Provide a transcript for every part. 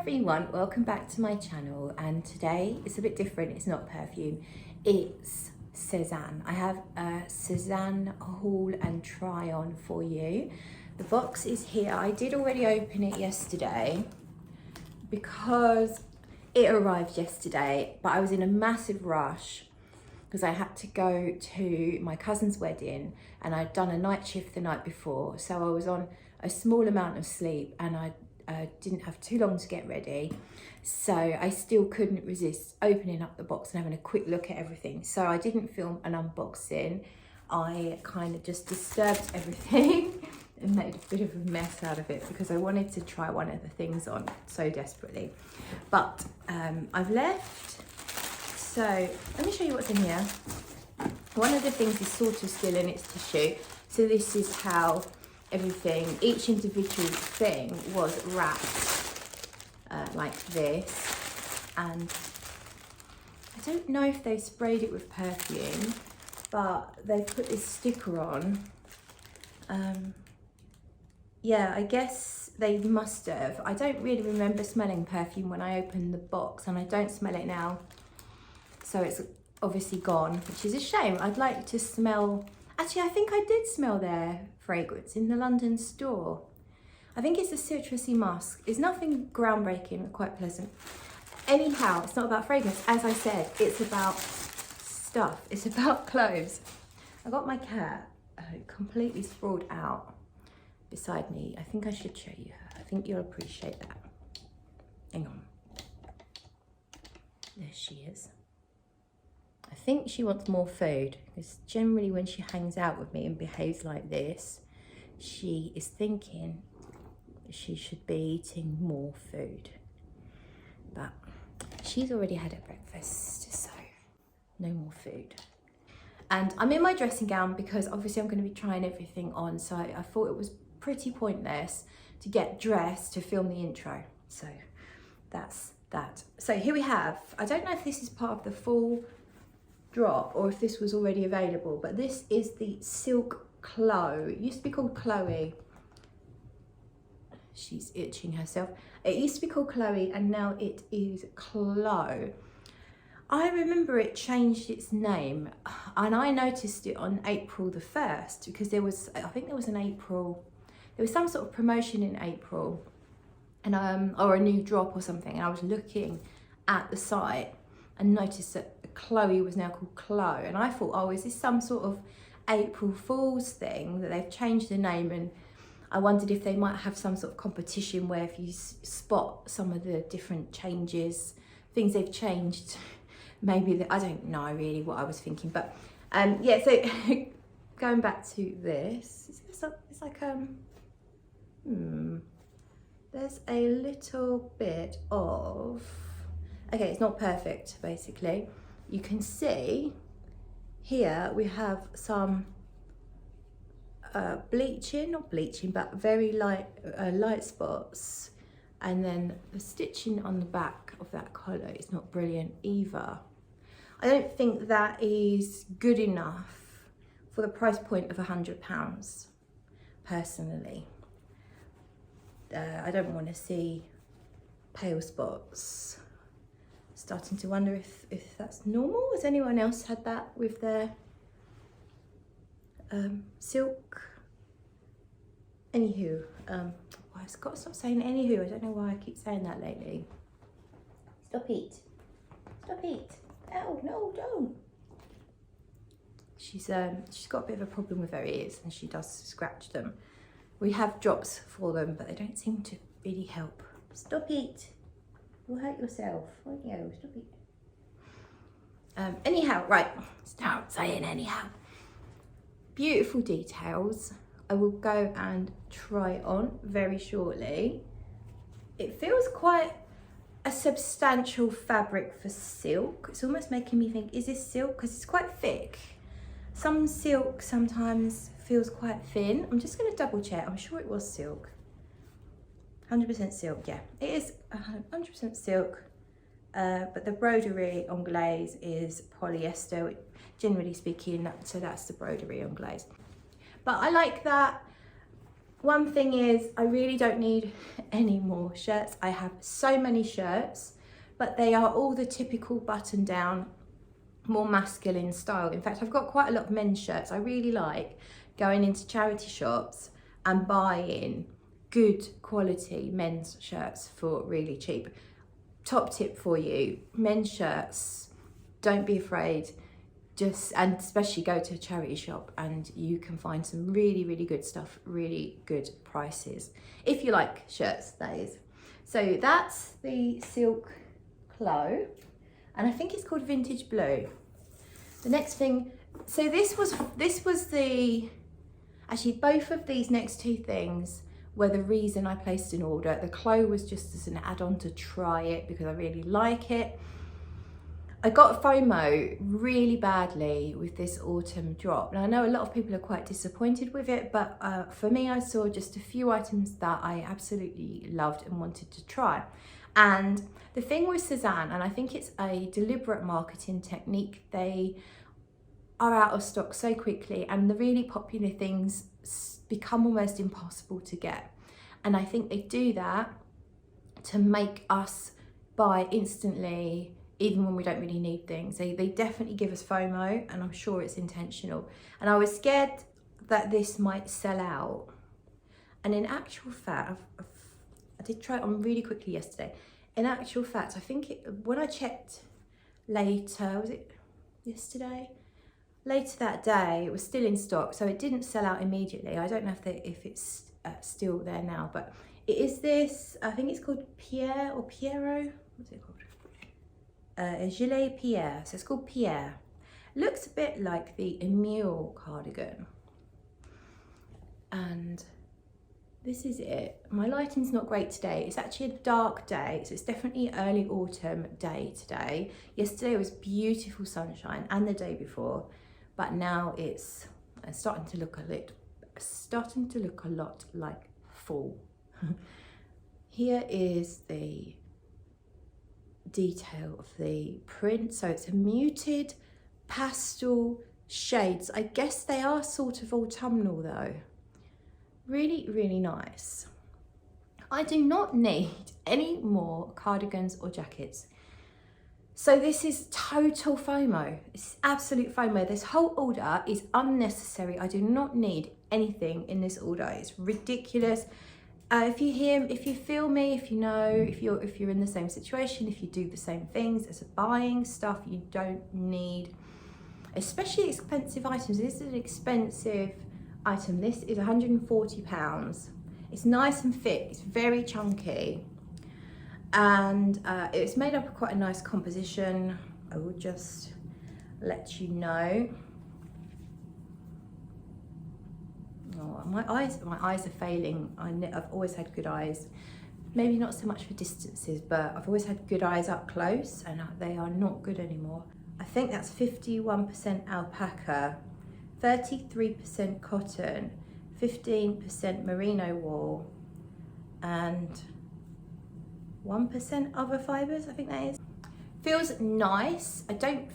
everyone, welcome back to my channel, and today it's a bit different. It's not perfume, it's Sézane. I have a Sézane haul and try on for you. The box is here. I did already open it yesterday because it arrived yesterday, but I was in a massive rush because I had to go to my cousin's wedding and I'd done a night shift the night before, so I was on a small amount of sleep and I didn't have too long to get ready, so I still couldn't resist opening up the box and having a quick look at everything. So I didn't film an unboxing. I kind of just disturbed everything and made a bit of a mess out of it because I wanted to try one of the things on so desperately. But I've left, so let me show you what's in here. One of the things is sort of still in its tissue, so this is how everything, each individual thing was wrapped like this, and I don't know if they sprayed it with perfume, but they put this sticker on. Yeah, I guess they must have. I don't really remember smelling perfume when I opened the box, and I don't smell it now, so it's obviously gone, which is a shame. I'd like to smell. Actually, I think I did smell their fragrance in the London store. I think it's a citrusy musk. It's nothing groundbreaking, but quite pleasant. Anyhow, it's not about fragrance. As I said, it's about stuff. It's about clothes. I got my cat completely sprawled out beside me. I think I should show you her. I think you'll appreciate that. Hang on. There she is. I think she wants more food, because generally when she hangs out with me and behaves like this, she is thinking she should be eating more food. But she's already had her breakfast, so no more food. And I'm in my dressing gown because obviously I'm going to be trying everything on, so I thought it was pretty pointless to get dressed to film the intro. So that's that. So here we have, I don't know if this is part of the full drop or if this was already available, but this is the Silk Chloe. It used to be called Chloe. She's itching herself. It used to be called Chloe and now it is Chloe. I remember it changed its name, and I noticed it on April the 1st because there was, I think there was some sort of promotion in April, and or a new drop or something, and I was looking at the site and noticed that Chloe was now called Chloe, and I thought, oh, is this some sort of April Fool's thing that they've changed the name? And I wondered if they might have some sort of competition where if you spot some of the different changes, things they've changed, maybe that, I don't know really what I was thinking. But yeah, so going back to this, it's like there's a little bit of, okay, it's not perfect basically. You can see here we have some bleaching, not bleaching, but very light light spots, and then the stitching on the back of that collar is not brilliant either. I don't think that is good enough for the price point of £100 personally. I don't want to see pale spots. Starting to wonder if that's normal. Has anyone else had that with their silk? Anywho, well, I've got to stop saying anywho. I don't know why I keep saying that lately. Stop it. Stop it. Oh, no, don't. She's got a bit of a problem with her ears and she does scratch them. We have drops for them, but they don't seem to really help. Stop it. You'll hurt yourself, won't you? Stop it. Anyhow, right, start saying anyhow. Beautiful details. I will go and try it on very shortly. It feels quite a substantial fabric for silk. It's almost making me think, is this silk? Because it's quite thick. Some silk sometimes feels quite thin. I'm just going to double check. I'm sure it was silk. 100% silk, yeah, it is 100% silk, but the broderie anglaise is polyester, generally speaking, so that's the broderie anglaise. But I like that One thing is, I really don't need any more shirts. I have so many shirts, but they are all the typical button down, more masculine style. In fact, I've got quite a lot of men's shirts. I really like going into charity shops and buying good quality men's shirts for really cheap. Top tip for you, men's shirts, don't be afraid. And especially go to a charity shop and you can find some really, really good stuff, really good prices. If you like shirts, that is. So that's the silk clo, and I think it's called Vintage Blue. The next thing, so this was actually both of these next two things were the reason I placed an order. The clo was just as an add-on to try it because I really like it. I got FOMO really badly with this autumn drop. And I know a lot of people are quite disappointed with it, but for me, I saw just a few items that I absolutely loved and wanted to try. And the thing with Sézane, and I think it's a deliberate marketing technique, they are out of stock so quickly and the really popular things become almost impossible to get. And I think they do that to make us buy instantly, even when we don't really need things. They definitely give us FOMO, and I'm sure it's intentional. And I was scared that this might sell out. And in actual fact, I did try it on really quickly yesterday. In actual fact, I think when I checked later, was it yesterday? Later that day, it was still in stock, so it didn't sell out immediately. I don't know if it's still there now, but it is this, I think it's called Pierre or Piero, what's it called? Gilet Pierre, so it's called Pierre. Looks a bit like the Emile cardigan. And this is it. My lighting's not great today. It's actually a dark day, so it's definitely early autumn day today. Yesterday was beautiful sunshine, and the day before, but now it's starting to look a lot like fall. Here is the detail of the print. So it's a muted pastel shades. I guess they are sort of autumnal though. Really, really nice. I do not need any more cardigans or jackets. So this is total FOMO. It's absolute FOMO. This whole order is unnecessary. I do not need anything in this order. It's ridiculous. If you feel me, if you know, if you're in the same situation, if you do the same things as buying stuff you don't need, especially expensive items. This is an expensive item. This is £140. It's nice and fit. It's very chunky, and it's made up of quite a nice composition. I will just let you know. Oh, my eyes are failing. I've always had good eyes. Maybe not so much for distances, but I've always had good eyes up close, and they are not good anymore. I think that's 51% alpaca, 33% cotton, 15% merino wool, and 1% other fibres, I think that is. Feels nice. I don't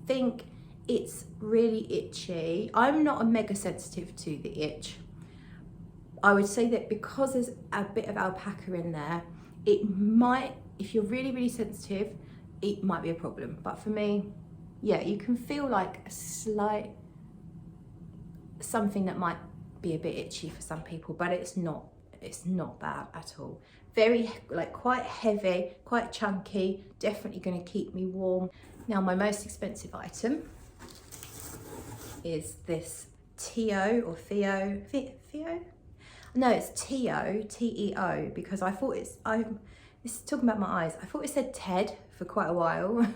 think it's really itchy. I'm not a mega sensitive to the itch. I would say that because there's a bit of alpaca in there, it might, if you're really, really sensitive, it might be a problem. But for me, yeah, you can feel like a slight, something that might be a bit itchy for some people, but it's not bad at all. Very, like, quite heavy, quite chunky, definitely going to keep me warm. Now, my most expensive item is this Teo or Theo? No, it's Teo, T-E-O, because I thought this is talking about my eyes. I thought it said Ted for quite a while,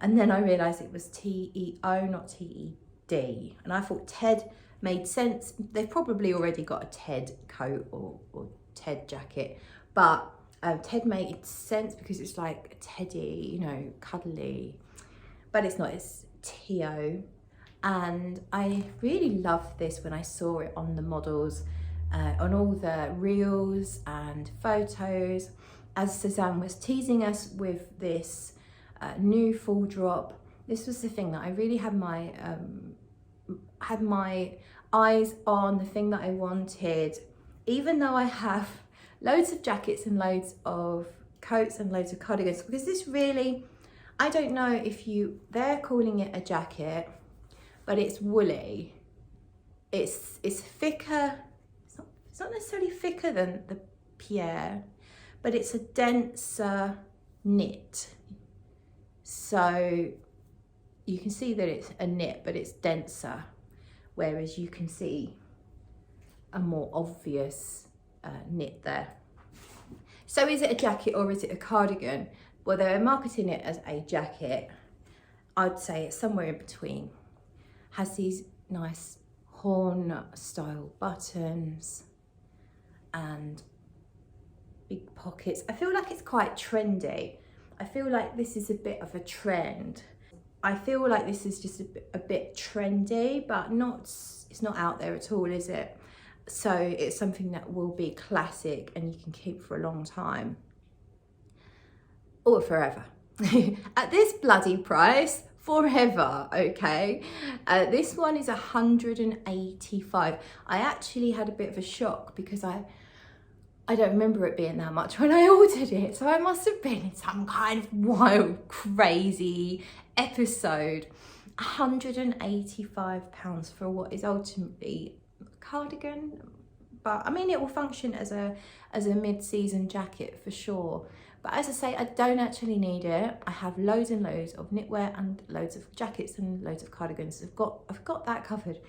and then I realised it was T-E-O, not T-E-D. And I thought Ted made sense. They've probably already got a Ted coat or Ted jacket, but Ted made sense because it's like teddy, you know, cuddly, but it's not, it's Teo. And I really loved this when I saw it on the models, on all the reels and photos, as Sézane was teasing us with this new full drop. This was the thing that I really had my eyes on, the thing that I wanted. even though I have loads of jackets and loads of coats and loads of cardigans, because this really, I don't know if they're calling it a jacket, but it's woolly. It's thicker. It's not necessarily thicker than the Pierre, but it's a denser knit. So you can see that it's a knit, but it's denser, whereas you can see a more obvious knit there. So is it a jacket or is it a cardigan? Well, they're marketing it as a jacket. I'd say it's somewhere in between. Has these nice horn style buttons and big pockets. I feel like it's quite trendy. I feel like this is a bit of a trend. I feel like this is just a bit trendy, but it's not out there at all, is it? So it's something that will be classic and you can keep for a long time. Or forever. At this bloody price, forever, okay? This one is 185. I actually had a bit of a shock because I don't remember it being that much when I ordered it. So I must have been in some kind of wild, crazy episode. £185 for what is ultimately a cardigan. But I mean, it will function as a mid-season jacket for sure. But as I say, I don't actually need it. I have loads and loads of knitwear and loads of jackets and loads of cardigans. I've got that covered.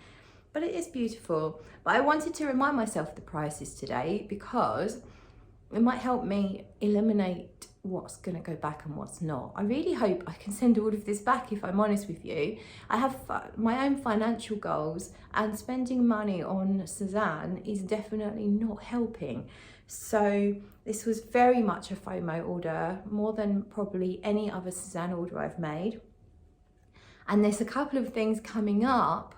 But it is beautiful. But I wanted to remind myself the prices today because it might help me eliminate what's going to go back and what's not. I really hope I can send all of this back, if I'm honest with you. I have my own financial goals and spending money on Sézane is definitely not helping. So this was very much a FOMO order, more than probably any other Sézane order I've made. And there's a couple of things coming up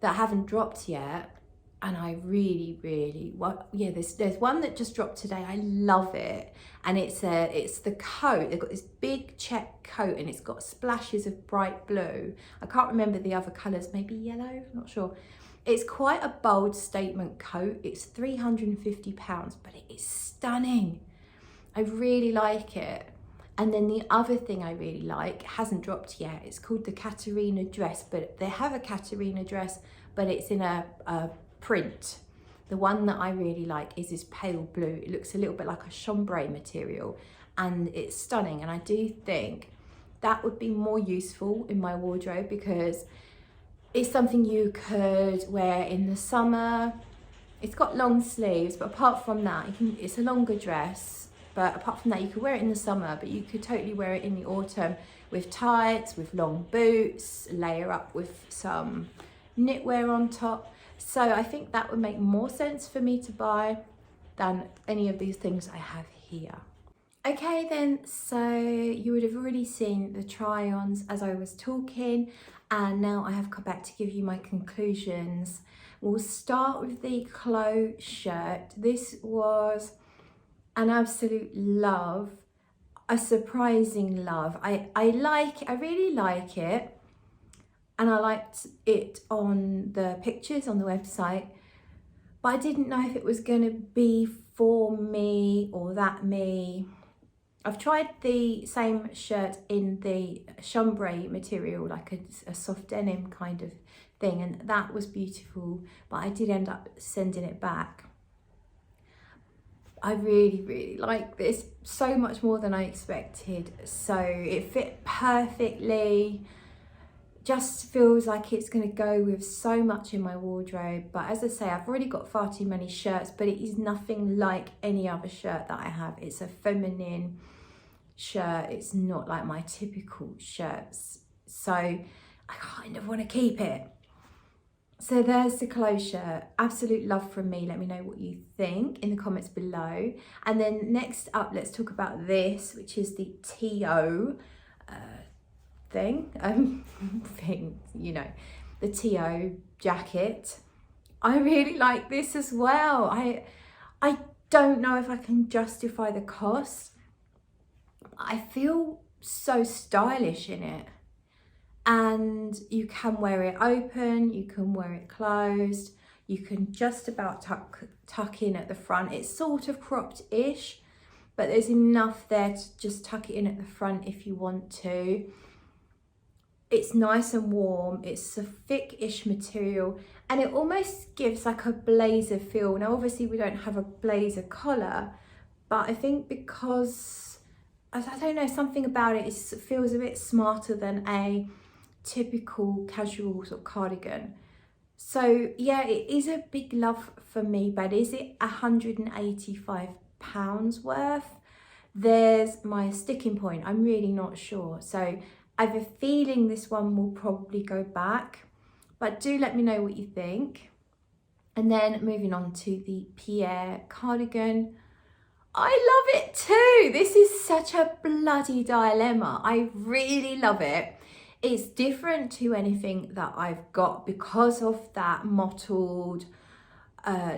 that haven't dropped yet, and I really there's one that just dropped today. I love it, and it's the coat. They've got this big check coat and it's got splashes of bright blue. I can't remember the other colors, maybe yellow, not sure. It's quite a bold statement coat. It's £350, but it is stunning. I really like it. And then the other thing I really like, hasn't dropped yet, it's called the Caterina dress, but they have a Caterina dress, but it's in a print. The one that I really like is this pale blue. It looks a little bit like a chambray material and it's stunning. And I do think that would be more useful in my wardrobe because it's something you could wear in the summer. It's got long sleeves, but apart from that, it's a longer dress. But apart from that, you could wear it in the summer, but you could totally wear it in the autumn with tights, with long boots, layer up with some knitwear on top. So I think that would make more sense for me to buy than any of these things I have here. Okay then, so you would have already seen the try-ons as I was talking, and now I have come back to give you my conclusions. We'll start with the Clo shirt. This was an absolute love, a surprising love. I really like it, and I liked it on the pictures on the website, but I didn't know if it was going to be for me or that me. I've tried the same shirt in the chambray material, like a soft denim kind of thing, and that was beautiful, but I did end up sending it back. I really like this, so much more than I expected. So it fit perfectly, just feels like it's going to go with so much in my wardrobe. But as I say, I've already got far too many shirts, but it is nothing like any other shirt that I have. It's a feminine shirt. It's not like my typical shirts. So I kind of want to keep it. So there's the Clo shirt. Absolute love from me. Let me know what you think in the comments below. And then next up, let's talk about this, which is the Teone the Teone jacket. I really like this as well. I don't know if I can justify the cost. I feel so stylish in it. And you can wear it open, you can wear it closed, You can just about tuck in at the front. It's sort of cropped-ish, but there's enough there to just tuck it in at the front if you want to. It's nice and warm. It's a thick-ish material, and it almost gives like a blazer feel. Now, obviously we don't have a blazer collar, but I think because, I don't know, something about it feels a bit smarter than a typical casual sort of cardigan. So yeah, it is a big love for me, but is it £185 worth? There's my sticking point. I'm really not sure. So I have a feeling this one will probably go back, but do let me know what you think. And then moving on to the Pierre cardigan. I love it too. This is such a bloody dilemma. I really love it. It's different to anything that I've got because of that mottled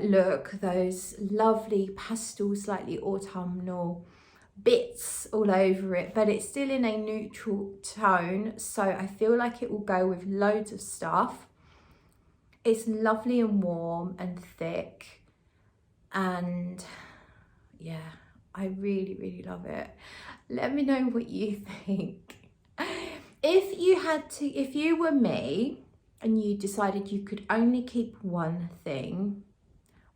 look, those lovely pastel, slightly autumnal bits all over it, but it's still in a neutral tone, so I feel like it will go with loads of stuff. It's lovely and warm and thick, and yeah, I really, really love it. Let me know what you think. If you were me and you decided you could only keep one thing,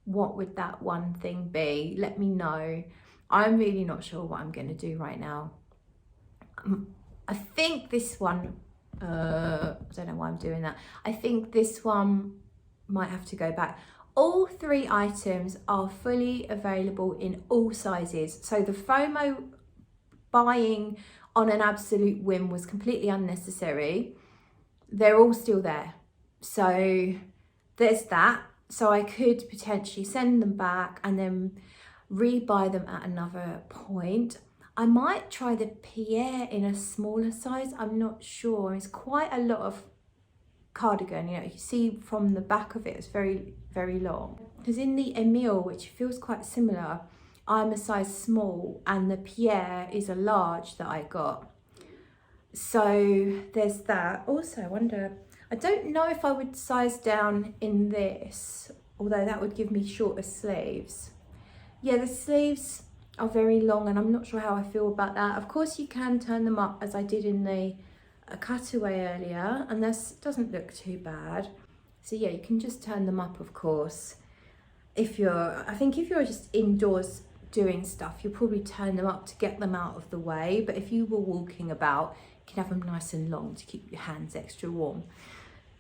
what would that one thing be? Let me know. I'm really not sure what I'm going to do right now. I think this one, I don't know why I'm doing that. I think this one might have to go back. All 3 items are fully available in all sizes. So the FOMO buying on an absolute whim was completely unnecessary. They're all still there. So there's that. So I could potentially send them back and then rebuy them at another point. I might try the Pierre in a smaller size. I'm not sure. It's quite a lot of cardigan. You know, you see from the back of it, it's very, very long. Because in the Emile, which feels quite similar, I'm a size small, and the Pierre is a large that I got. So there's that. Also, I don't know if I would size down in this, although that would give me shorter sleeves. Yeah, the sleeves are very long, and I'm not sure how I feel about that. Of course, you can turn them up as I did in the cutaway earlier, and this doesn't look too bad. So yeah, you can just turn them up, of course. I think if you're just indoors doing stuff, you'll probably turn them up to get them out of the way. But if you were walking about, you can have them nice and long to keep your hands extra warm.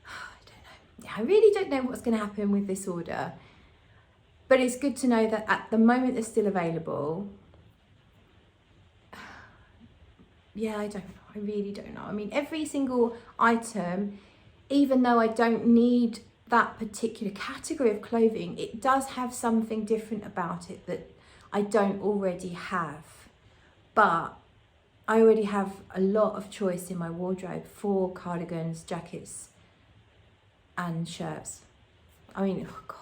I don't know. Yeah, I really don't know what's going to happen with this order. But it's good to know that at the moment they're still available. Yeah, I don't know. I really don't know. I mean, every single item, even though I don't need that particular category of clothing, it does have something different about it that I don't already have. But I already have a lot of choice in my wardrobe for cardigans, jackets and shirts. I mean, oh God,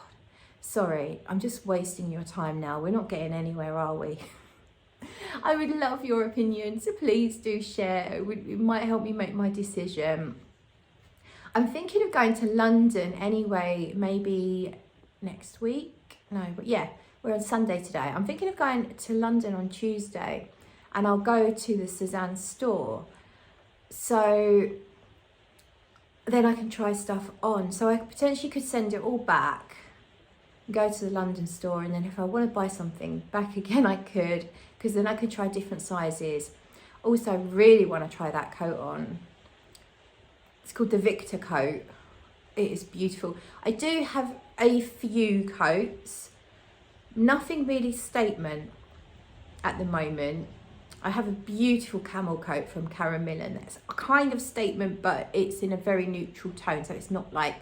sorry, I'm just wasting your time now. We're not getting anywhere, are we? I would love your opinion, so please do share. It might help me make my decision. I'm thinking of going to London anyway, maybe next week. No, but yeah, we're on Sunday today. I'm thinking of going to London on Tuesday, and I'll go to the Sézane store. So then I can try stuff on. So I potentially could send it all back, go to the London store, and then if I want to buy something back again, I could, because then I could try different sizes. Also, I really want to try that coat on. It's called the Victor coat. It is beautiful. I do have a few coats, nothing really statement at the moment. I have a beautiful camel coat from Karen Millen. That's a kind of statement, but it's in a very neutral tone, so it's not like,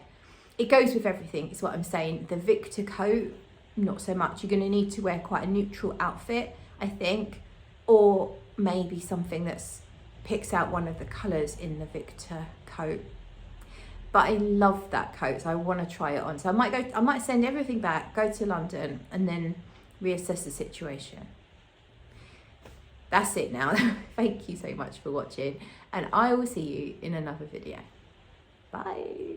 it goes with everything, is what I'm saying. The Victor coat, not so much. You're going to need to wear quite a neutral outfit, I think, or maybe something that's picks out one of the colours in the Victor coat. But I love that coat, so I want to try it on. So I might send everything back, go to London, and then reassess the situation. That's it now. Thank you so much for watching, and I will see you in another video. Bye.